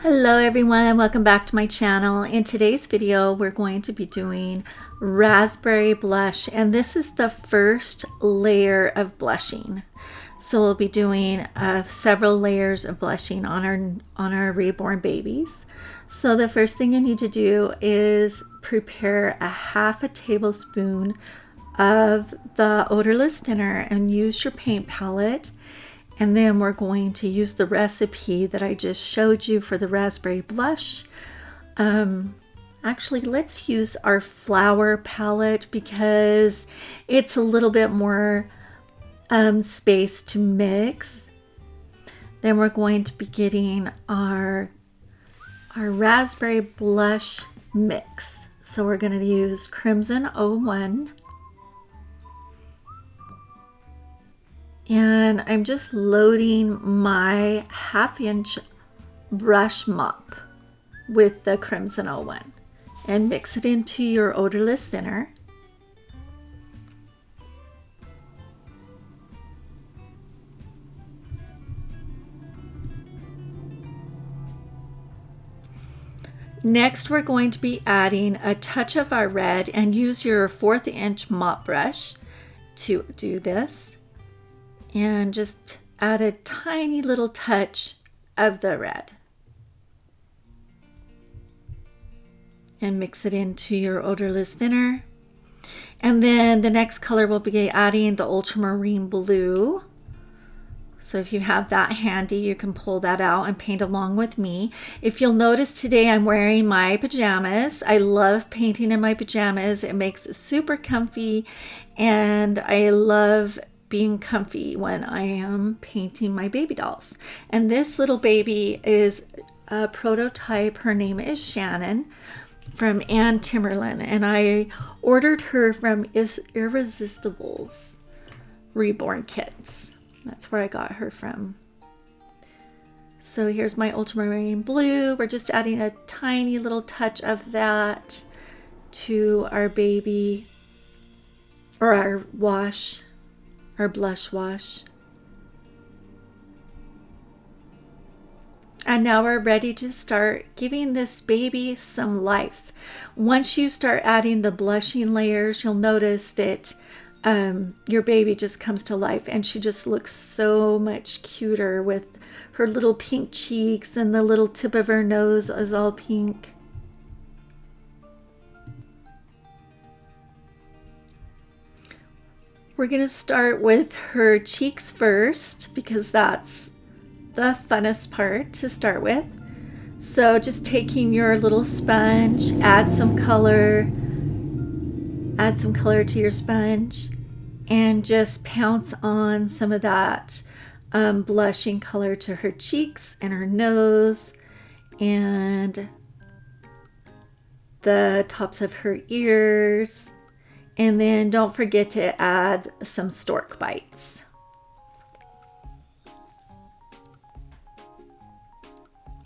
Hello everyone and welcome back to my channel. In today's video we're going to be doing raspberry blush, and this is the first layer of blushing. So we'll be doing several layers of blushing on our reborn babies. So the first thing you need to do is prepare a half a tablespoon of the odorless thinner and use your paint palette. And then we're going to use the recipe that I just showed you for the raspberry blush. Actually, let's use our flower palette because it's a little bit more space to mix. Then we're going to be getting our raspberry blush mix. So we're going to use Crimson 01. And I'm just loading my 1/2 inch brush mop with the Crimson 01 and mix it into your odorless thinner. Next, we're going to be adding a touch of our red, and use your 1/4 inch mop brush to do this. And just add a tiny little touch of the red and mix it into your odorless thinner. And then the next color we'll be adding the ultramarine blue. So if you have that handy, you can pull that out and paint along with me. If you'll notice today, I'm wearing my pajamas. I love painting in my pajamas. It makes it super comfy, and I love being comfy when I am painting my baby dolls. And this little baby is a prototype. Her name is Shannon from Ann Timmerland, and I ordered her from Irresistible's Reborn Kits. That's where I got her from. So here's my ultramarine blue. We're just adding a tiny little touch of that to our baby, or our wash, our blush wash. And now we're ready to start giving this baby some life. Once you start adding the blushing layers, you'll notice that your baby just comes to life, and she just looks so much cuter with her little pink cheeks, and the little tip of her nose is all pink. We're going to start with her cheeks first because that's the funnest part to start with. So just taking your little sponge, add some color to your sponge, and just pounce on some of that blushing color to her cheeks and her nose and the tops of her ears. And then don't forget to add some stork bites.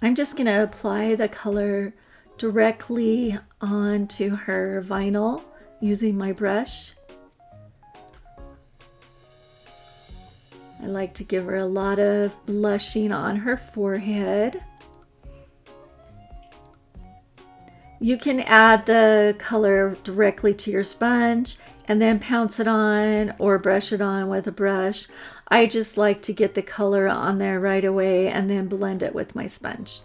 I'm just going to apply the color directly onto her vinyl using my brush. I like to give her a lot of blushing on her forehead. You can add the color directly to your sponge and then pounce it on or brush it on with a brush. I just like to get the color on there right away and then blend it with my sponge,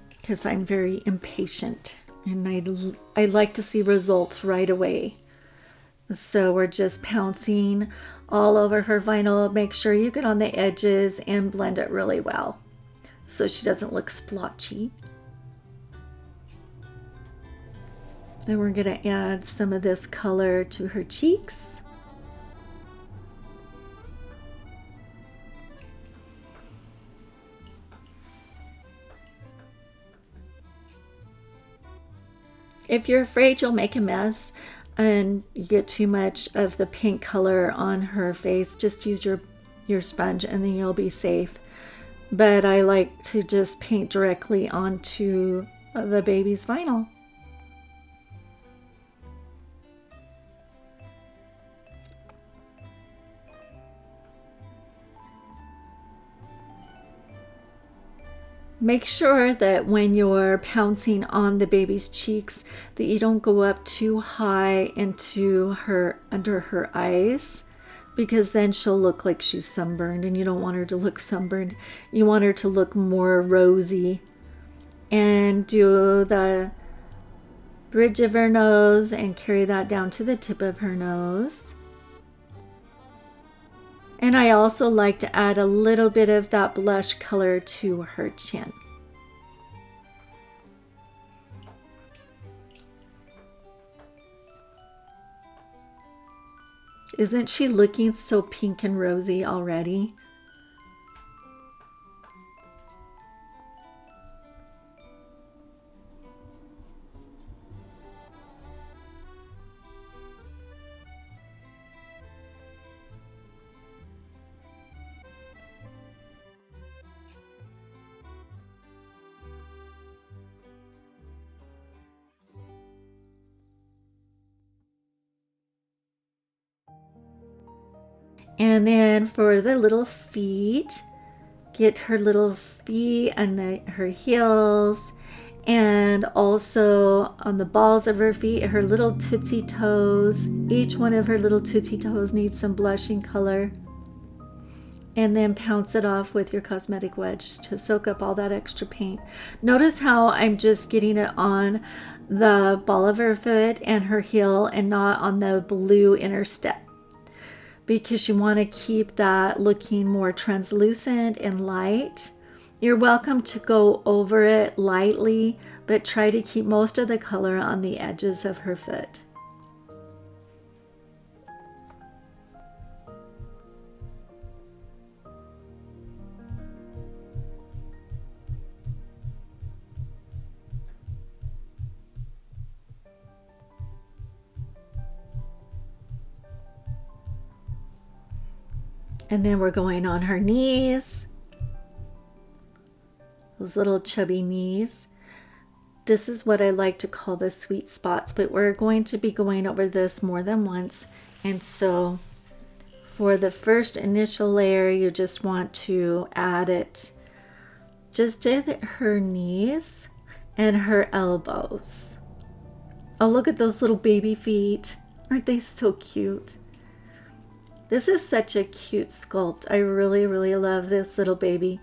because I'm very impatient and I like to see results right away. So we're just pouncing all over her vinyl. Make sure you get on the edges and blend it really well so she doesn't look splotchy. Then we're going to add some of this color to her cheeks. If you're afraid you'll make a mess and you get too much of the pink color on her face, just use your sponge and then you'll be safe. But I like to just paint directly onto the baby's vinyl. Make sure that when you're pouncing on the baby's cheeks that you don't go up too high into under her eyes, because then she'll look like she's sunburned and you don't want her to look sunburned. You want her to look more rosy. And do the bridge of her nose and carry that down to the tip of her nose. And I also like to add a little bit of that blush color to her chin. Isn't she looking so pink and rosy already? And then for the little feet, get her little feet and her heels, and also on the balls of her feet, her little tootsie toes. Each one of her little tootsie toes needs some blushing color. And then pounce it off with your cosmetic wedge to soak up all that extra paint. Notice how I'm just getting it on the ball of her foot and her heel and not on the blue inner step, because you want to keep that looking more translucent and light. You're welcome to go over it lightly, but try to keep most of the color on the edges of her foot. And then we're going on her knees, those little chubby knees. This is what I like to call the sweet spots, but we're going to be going over this more than once. And so for the first initial layer, you just want to add it just to her knees and her elbows. Oh, look at those little baby feet. Aren't they so cute? This is such a cute sculpt. I really, really love this little baby.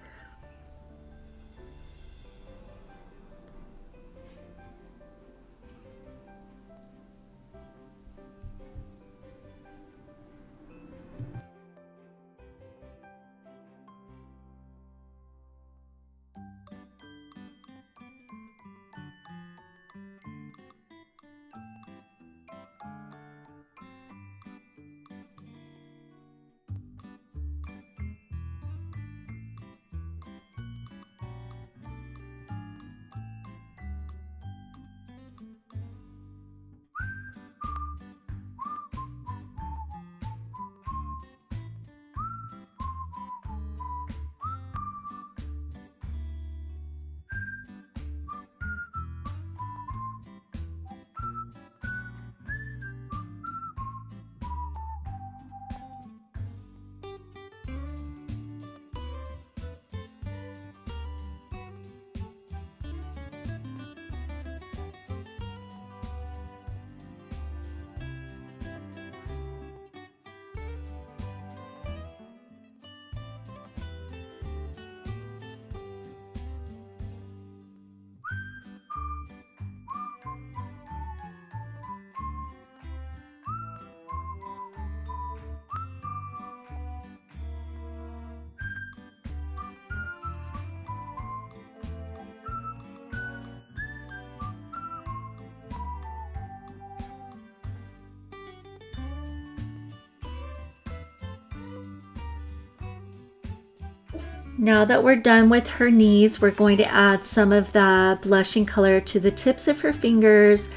Now that we're done with her knees, we're going to add some of the blushing color to the tips of her fingers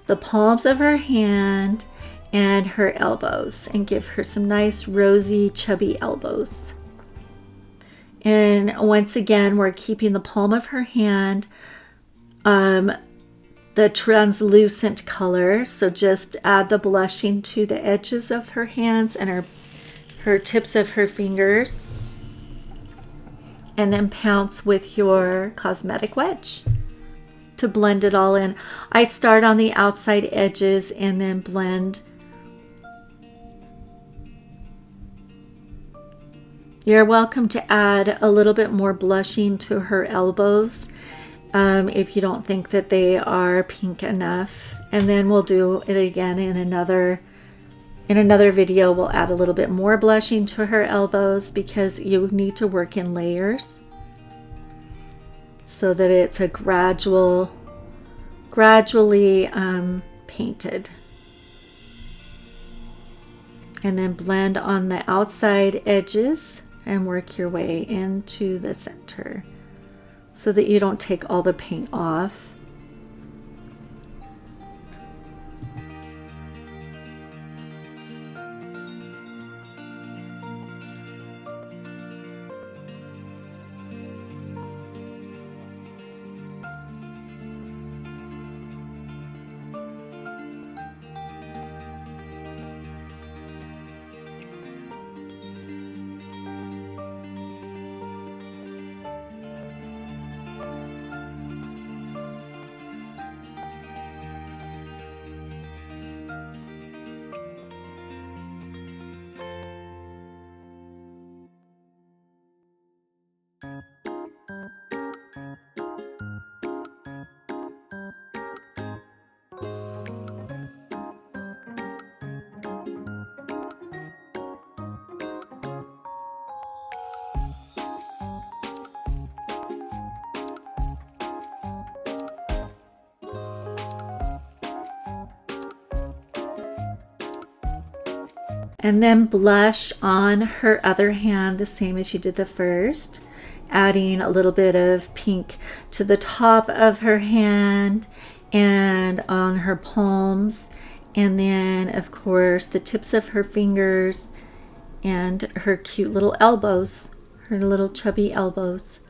the palms of her hand and her elbows, and give her some nice rosy chubby elbows. And once again, we're keeping the palm of her hand the translucent color, so just add the blushing to the edges of her hands and her tips of her fingers, and then pounce with your cosmetic wedge to blend it all in. I start on the outside edges and then blend. You're welcome to add a little bit more blushing to her elbows if you don't think that they are pink enough. And then we'll do it again in another video. We'll add a little bit more blushing to her elbows because you need to work in layers so that it's a gradually painted. And then blend on the outside edges and work your way into the center so that you don't take all the paint off. And then blush on her other hand the same as you did the first, adding a little bit of pink to the top of her hand and on her palms, and then of course the tips of her fingers and her cute little elbows, her little chubby elbows.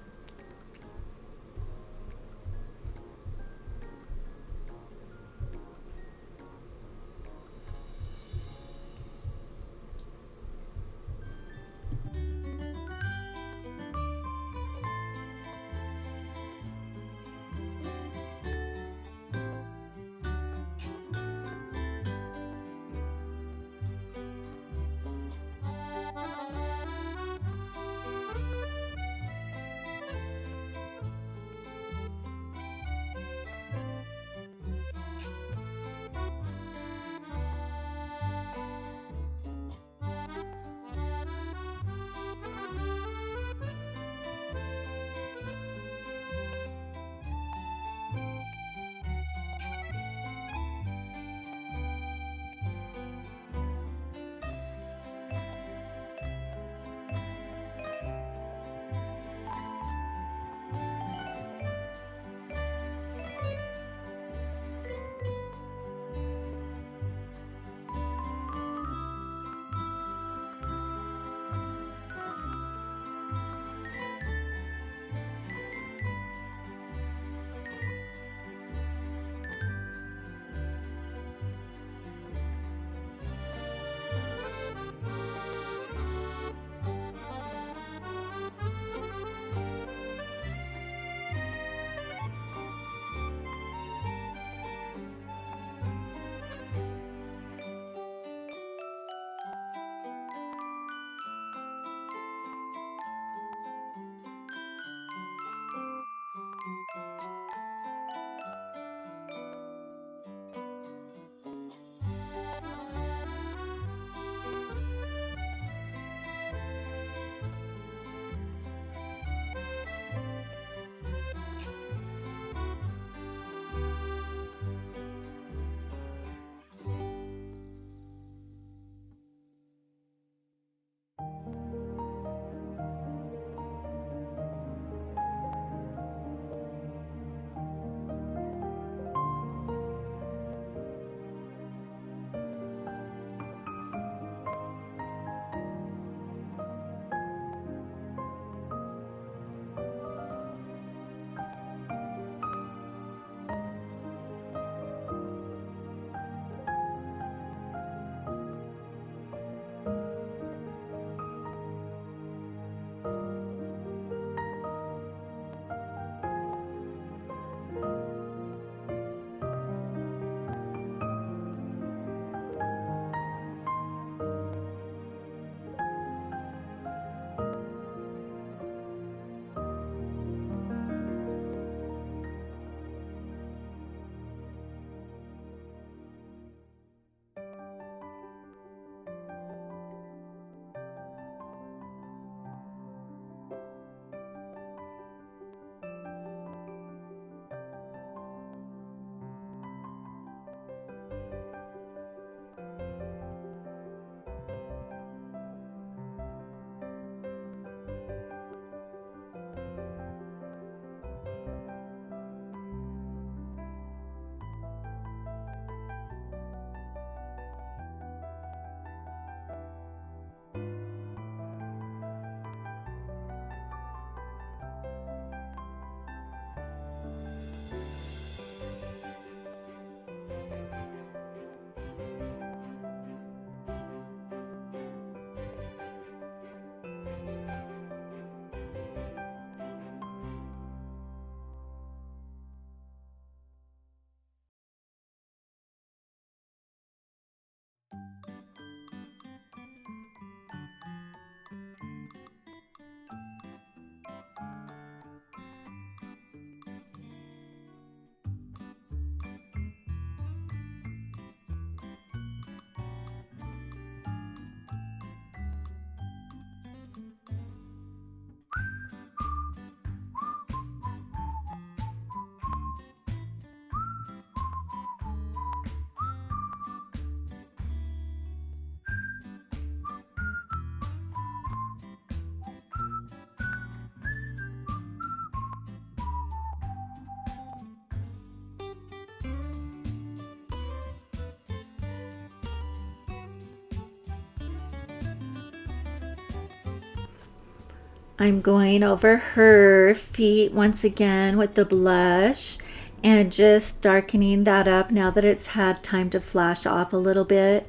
I'm going over her feet once again with the blush and just darkening that up now that it's had time to flash off a little bit,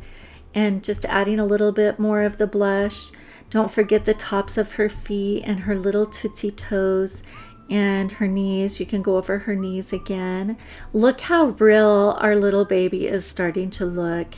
and just adding a little bit more of the blush. Don't forget the tops of her feet and her little tootsie toes and her knees. You can go over her knees again. Look how real our little baby is starting to look.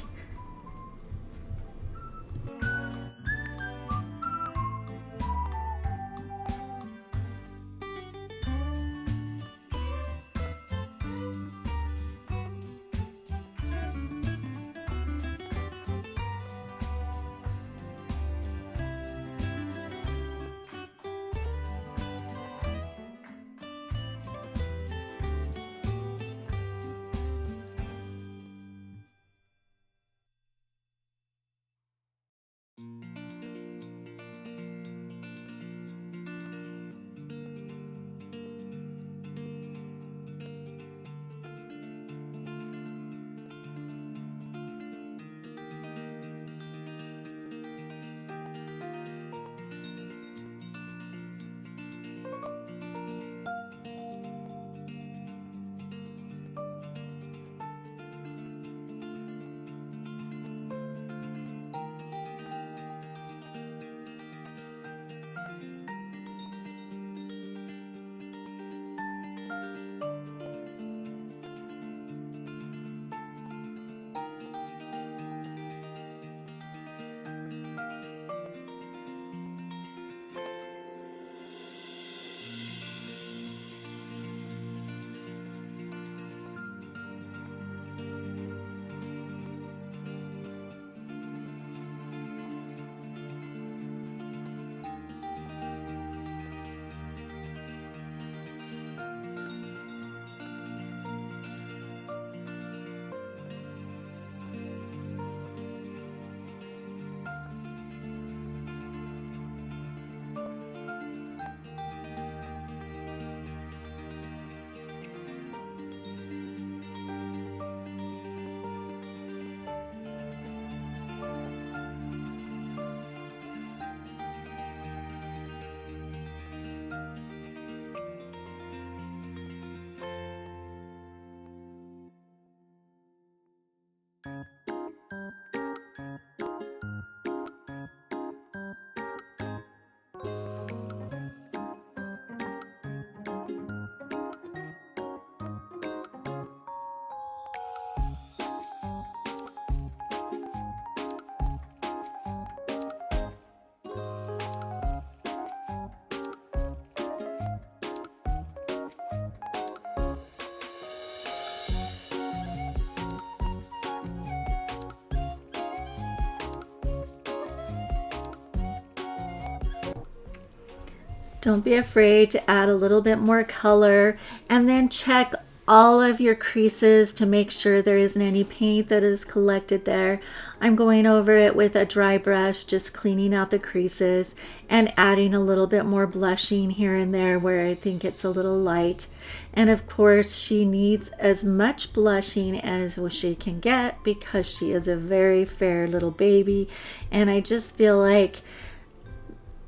Don't be afraid to add a little bit more color, and then check all of your creases to make sure there isn't any paint that is collected there. I'm going over it with a dry brush, just cleaning out the creases and adding a little bit more blushing here and there where I think it's a little light. And of course, she needs as much blushing as she can get because she is a very fair little baby, and I just feel like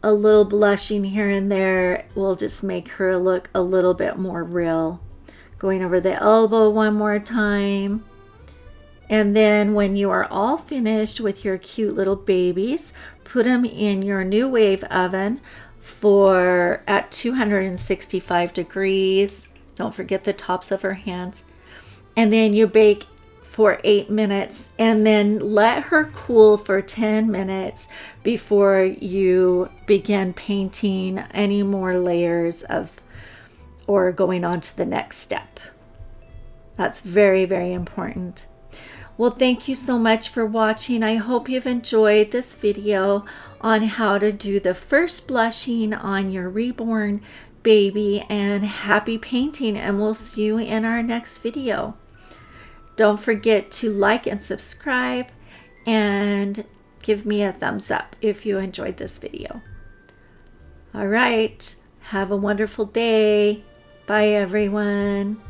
a little blushing here and there will just make her look a little bit more real. Going over the elbow one more time. And then when you are all finished with your cute little babies, put them in your new wave oven at 265 degrees. Don't forget the tops of her hands. And then you bake for 8 minutes, and then let her cool for 10 minutes before you begin painting any more layers or going on to the next step. That's very, very important. Well, thank you so much for watching. I hope you've enjoyed this video on how to do the first blushing on your reborn baby, and happy painting, and we'll see you in our next video. Don't forget to like and subscribe and give me a thumbs up if you enjoyed this video. All right, have a wonderful day. Bye, everyone.